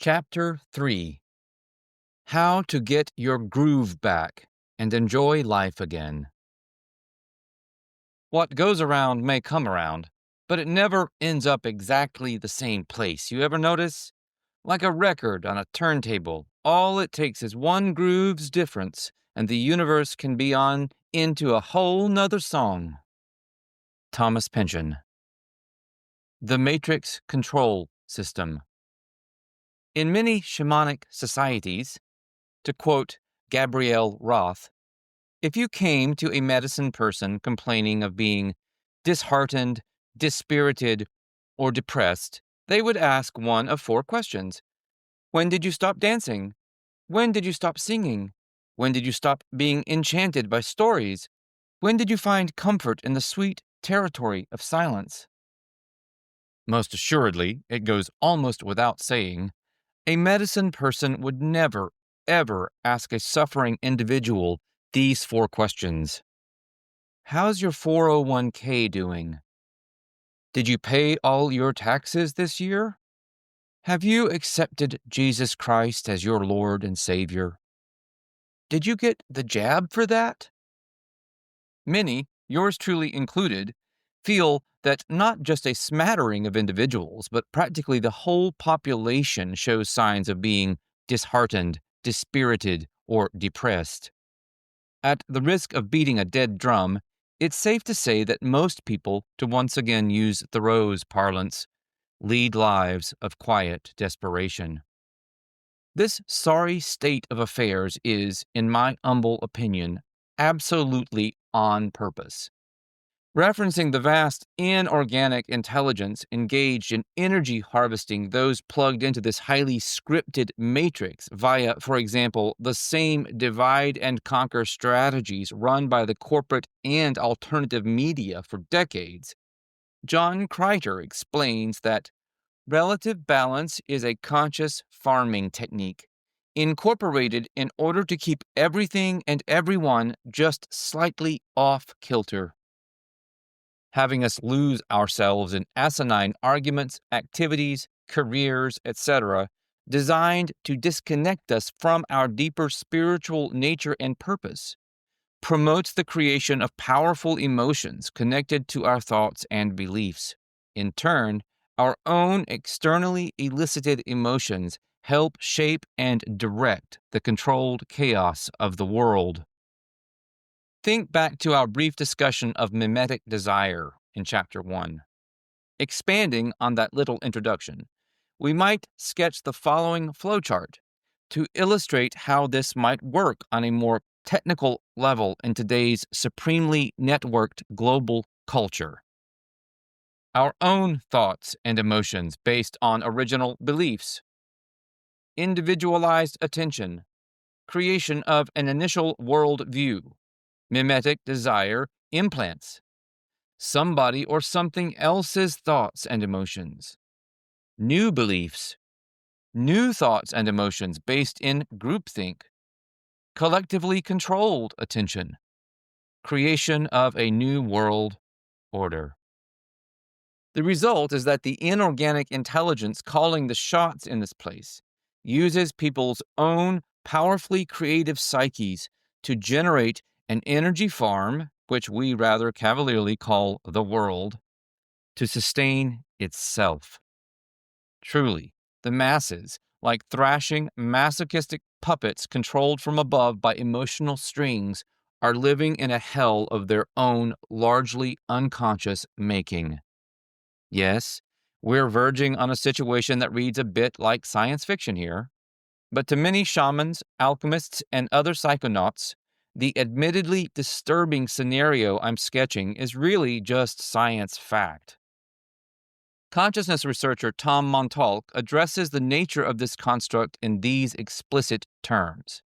Chapter 3: How to Get Your Groove Back and Enjoy Life Again. What goes around may come around, but it never ends up exactly the same place. You ever notice? Like a record on a turntable, all it takes is one groove's difference, and the universe can be on into a whole nother song. Thomas Pynchon. The Matrix Control System. In many shamanic societies, to quote Gabrielle Roth, if you came to a medicine person complaining of being disheartened, dispirited, or depressed, they would ask one of four questions. When did you stop dancing? When did you stop singing? When did you stop being enchanted by stories? When did you find comfort in the sweet territory of silence? Most assuredly, it goes almost without saying, a medicine person would never, ever ask a suffering individual these four questions. How's your 401k doing? Did you pay all your taxes this year? Have you accepted Jesus Christ as your Lord and Savior? Did you get the jab for that? Many, yours truly included, feel that not just a smattering of individuals, but practically the whole population shows signs of being disheartened, dispirited, or depressed. At the risk of beating a dead drum, it's safe to say that most people, to once again use Thoreau's parlance, lead lives of quiet desperation. This sorry state of affairs is, in my humble opinion, absolutely on purpose. Referencing the vast inorganic intelligence engaged in energy harvesting those plugged into this highly scripted matrix via, for example, the same divide and conquer strategies run by the corporate and alternative media for decades, John Kreiter explains that relative balance is a conscious farming technique incorporated in order to keep everything and everyone just slightly off kilter, having us lose ourselves in asinine arguments, activities, careers, etc., designed to disconnect us from our deeper spiritual nature and purpose, promotes the creation of powerful emotions connected to our thoughts and beliefs. In turn, our own externally elicited emotions help shape and direct the controlled chaos of the world. Think back to our brief discussion of mimetic desire in Chapter 1. Expanding on that little introduction, we might sketch the following flowchart to illustrate how this might work on a more technical level in today's supremely networked global culture. Our own thoughts and emotions based on original beliefs, individualized attention, creation of an initial worldview, mimetic desire implants, somebody or something else's thoughts and emotions, new beliefs, new thoughts and emotions based in groupthink, collectively controlled attention, creation of a new world order. The result is that the inorganic intelligence calling the shots in this place uses people's own powerfully creative psyches to generate an energy farm, which we rather cavalierly call the world, to sustain itself. Truly, the masses, like thrashing, masochistic puppets controlled from above by emotional strings, are living in a hell of their own largely unconscious making. Yes, we're verging on a situation that reads a bit like science fiction here, but to many shamans, alchemists, and other psychonauts, the admittedly disturbing scenario I'm sketching is really just science fact. Consciousness researcher Tom Montalk addresses the nature of this construct in these explicit terms.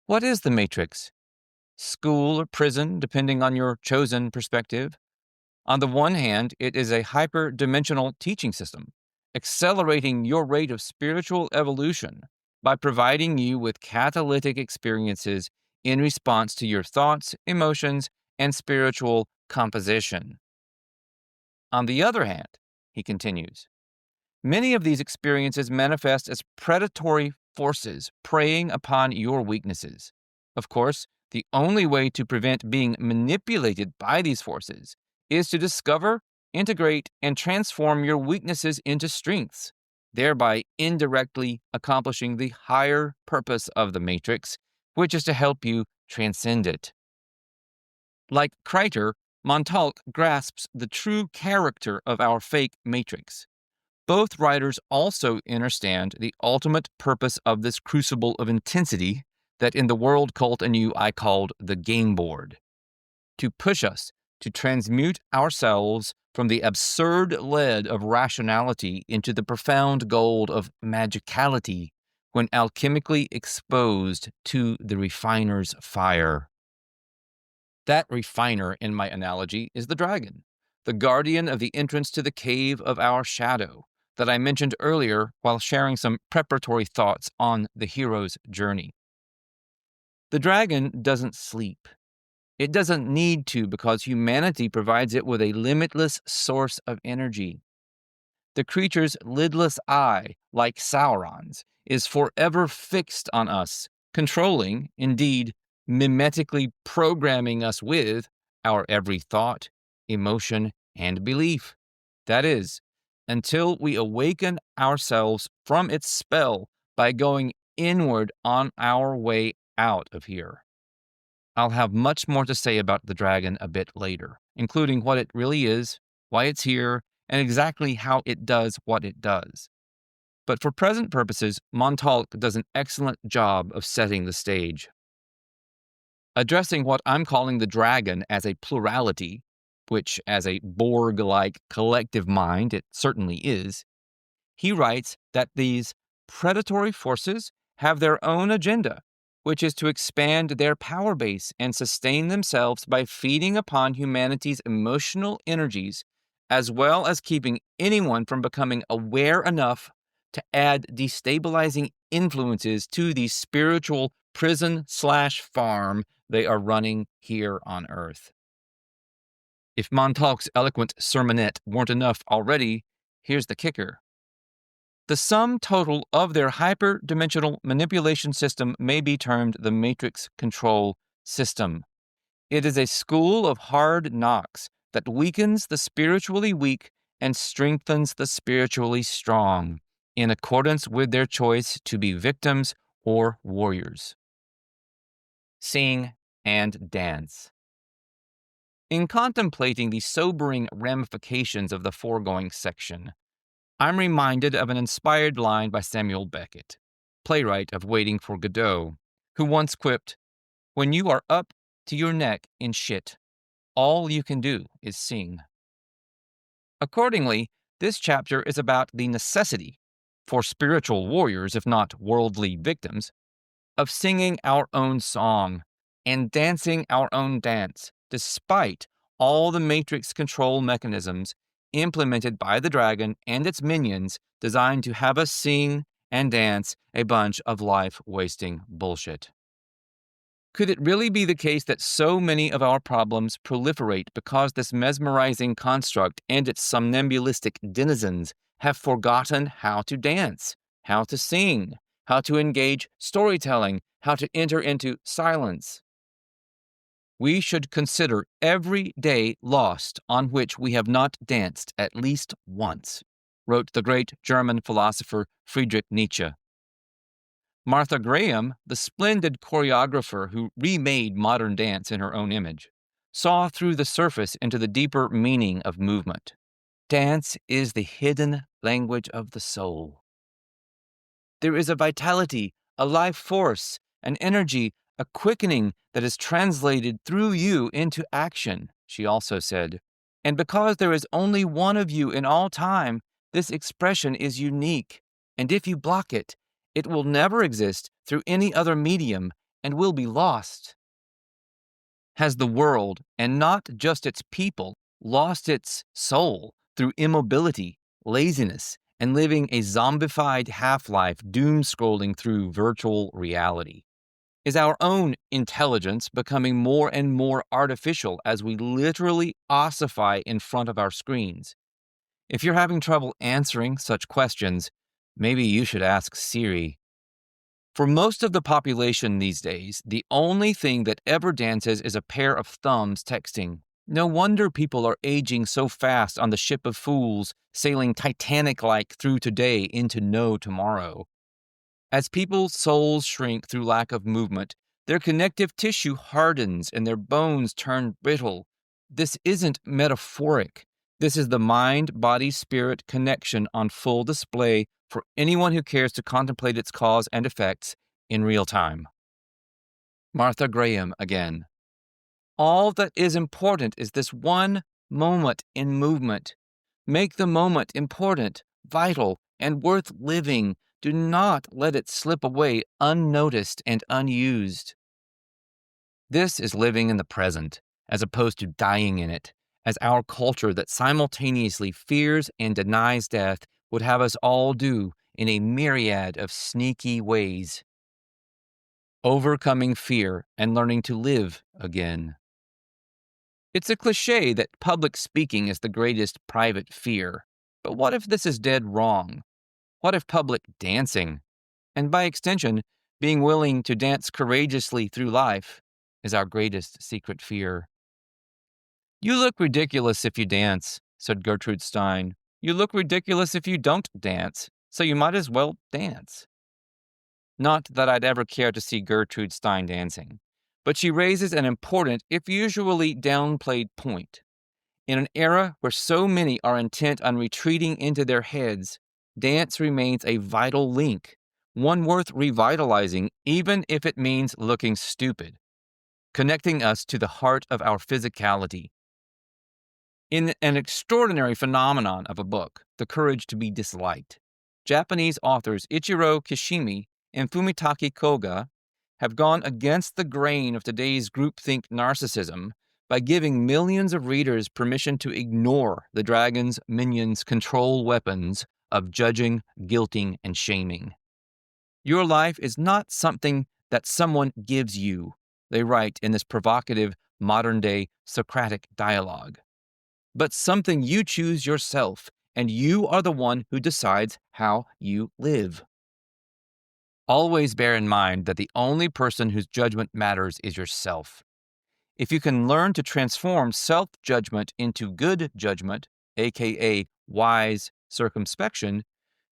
What is the matrix? School or prison, depending on your chosen perspective. On the one hand, it is a hyper-dimensional teaching system, accelerating your rate of spiritual evolution by providing you with catalytic experiences in response to your thoughts, emotions, and spiritual composition. On the other hand, he continues, Many of these experiences manifest as predatory forces preying upon your weaknesses. Of course, the only way to prevent being manipulated by these forces is to discover, integrate, and transform your weaknesses into strengths, thereby indirectly accomplishing the higher purpose of the matrix, which is to help you transcend it. Like Kreiter, Montauk grasps the true character of our fake matrix. Both writers also understand the ultimate purpose of this crucible of intensity that in the world cult anew I called the game board, to push us to transmute ourselves from the absurd lead of rationality into the profound gold of magicality when alchemically exposed to the refiner's fire. That refiner, in my analogy, is the dragon, the guardian of the entrance to the cave of our shadow that I mentioned earlier while sharing some preparatory thoughts on the hero's journey. The dragon doesn't sleep. It doesn't need to because humanity provides it with a limitless source of energy. The creature's lidless eye, like Sauron's, is forever fixed on us, controlling, indeed, mimetically programming us with our every thought, emotion, and belief. That is, until we awaken ourselves from its spell by going inward on our way out of here. I'll have much more to say about the dragon a bit later, including what it really is, why it's here, and exactly how it does what it does. But for present purposes, Montauk does an excellent job of setting the stage. Addressing what I'm calling the dragon as a plurality, which as a Borg-like collective mind it certainly is, he writes that these predatory forces have their own agenda, which is to expand their power base and sustain themselves by feeding upon humanity's emotional energies, as well as keeping anyone from becoming aware enough to add destabilizing influences to the spiritual prison/farm they are running here on Earth. If Montauk's eloquent sermonette weren't enough already, here's the kicker. The sum total of their hyperdimensional manipulation system may be termed the matrix control system. It is a school of hard knocks that weakens the spiritually weak and strengthens the spiritually strong, in accordance with their choice to be victims or warriors. Sing and dance. In contemplating the sobering ramifications of the foregoing section, I'm reminded of an inspired line by Samuel Beckett, playwright of Waiting for Godot, who once quipped, "When you are up to your neck in shit, all you can do is sing." Accordingly, this chapter is about the necessity, for spiritual warriors, if not worldly victims, of singing our own song and dancing our own dance, despite all the matrix control mechanisms implemented by the dragon and its minions designed to have us sing and dance a bunch of life-wasting bullshit. Could it really be the case that so many of our problems proliferate because this mesmerizing construct and its somnambulistic denizens have forgotten how to dance, how to sing, how to engage storytelling, how to enter into silence? We should consider every day lost on which we have not danced at least once, wrote the great German philosopher Friedrich Nietzsche. Martha Graham, the splendid choreographer who remade modern dance in her own image, saw through the surface into the deeper meaning of movement. Dance is the hidden language of the soul. There is a vitality, a life force, an energy, a quickening that is translated through you into action, she also said. And because there is only one of you in all time, this expression is unique. And if you block it, it will never exist through any other medium and will be lost. Has the world, and not just its people, lost its soul through immobility, laziness, and living a zombified half-life doom-scrolling through virtual reality? Is our own intelligence becoming more and more artificial as we literally ossify in front of our screens? If you're having trouble answering such questions, maybe you should ask Siri. For most of the population these days, the only thing that ever dances is a pair of thumbs texting. No wonder people are aging so fast on the ship of fools, sailing Titanic like through today into no tomorrow. As people's souls shrink through lack of movement, their connective tissue hardens and their bones turn brittle. This isn't metaphoric. This is the mind body spirit connection on full display for anyone who cares to contemplate its cause and effects in real time. Martha Graham again. All that is important is this one moment in movement. Make the moment important, vital, and worth living. Do not let it slip away unnoticed and unused. This is living in the present, as opposed to dying in it, as our culture that simultaneously fears and denies death would have us all do in a myriad of sneaky ways. Overcoming fear and learning to live again. It's a cliche that public speaking is the greatest private fear. But what if this is dead wrong? What if public dancing, and by extension, being willing to dance courageously through life, is our greatest secret fear? You look ridiculous if you dance, said Gertrude Stein. You look ridiculous if you don't dance, so you might as well dance. Not that I'd ever care to see Gertrude Stein dancing, but she raises an important, if usually downplayed point. In an era where so many are intent on retreating into their heads, dance remains a vital link, one worth revitalizing even if it means looking stupid, connecting us to the heart of our physicality. In an extraordinary phenomenon of a book, The Courage to be Disliked, Japanese authors Ichiro Kishimi and Fumitake Koga have gone against the grain of today's groupthink narcissism by giving millions of readers permission to ignore the dragon's minions' control weapons of judging, guilting, and shaming. Your life is not something that someone gives you, they write in this provocative, modern-day Socratic dialogue, but something you choose yourself, and you are the one who decides how you live. Always bear in mind that the only person whose judgment matters is yourself. If you can learn to transform self-judgment into good judgment, aka wise circumspection,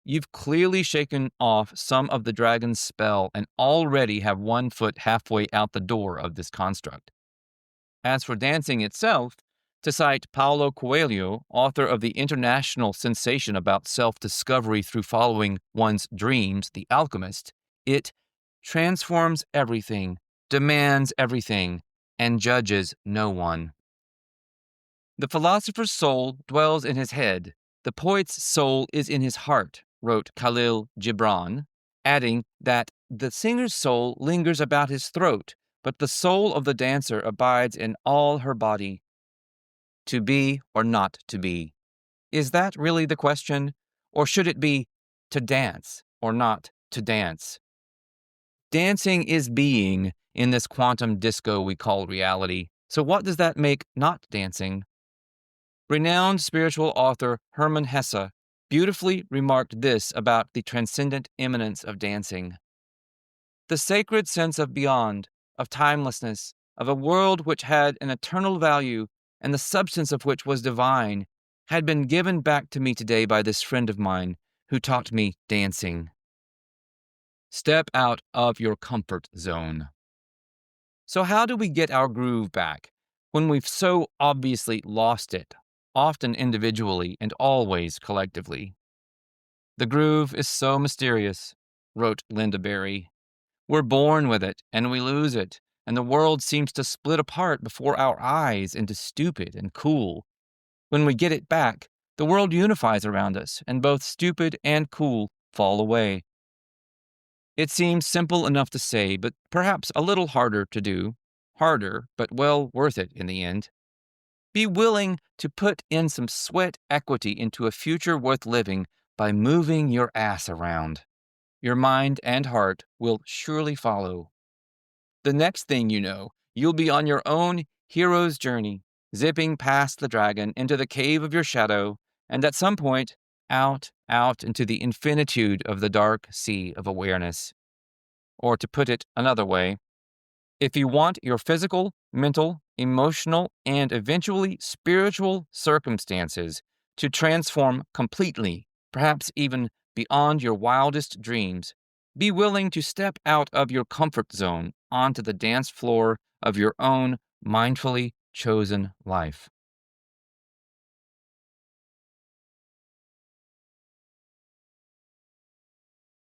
you've clearly shaken off some of the dragon's spell and already have one foot halfway out the door of this construct. As for dancing itself, to cite Paulo Coelho, author of the international sensation about self-discovery through following one's dreams, The Alchemist, it transforms everything, demands everything, and judges no one. The philosopher's soul dwells in his head. The poet's soul is in his heart, wrote Khalil Gibran, adding that the singer's soul lingers about his throat, but the soul of the dancer abides in all her body. To be or not to be? Is that really the question? Or should it be to dance or not to dance? Dancing is being in this quantum disco we call reality. So what does that make not dancing? Renowned spiritual author Hermann Hesse beautifully remarked this about the transcendent immanence of dancing. The sacred sense of beyond, of timelessness, of a world which had an eternal value and the substance of which was divine, had been given back to me today by this friend of mine who taught me dancing. Step out of your comfort zone. So how do we get our groove back when we've so obviously lost it, often individually and always collectively? The groove is so mysterious, wrote Linda Berry. We're born with it and we lose it, and the world seems to split apart before our eyes into stupid and cool. When we get it back, the world unifies around us, and both stupid and cool fall away. It seems simple enough to say, but perhaps a little harder to do. Harder, but well worth it in the end. Be willing to put in some sweat equity into a future worth living by moving your ass around. Your mind and heart will surely follow. The next thing you know, you'll be on your own hero's journey, zipping past the dragon into the cave of your shadow, and at some point, out into the infinitude of the dark sea of awareness. Or to put it another way, if you want your physical, mental, emotional, and eventually spiritual circumstances to transform completely, perhaps even beyond your wildest dreams, be willing to step out of your comfort zone onto the dance floor of your own mindfully chosen life.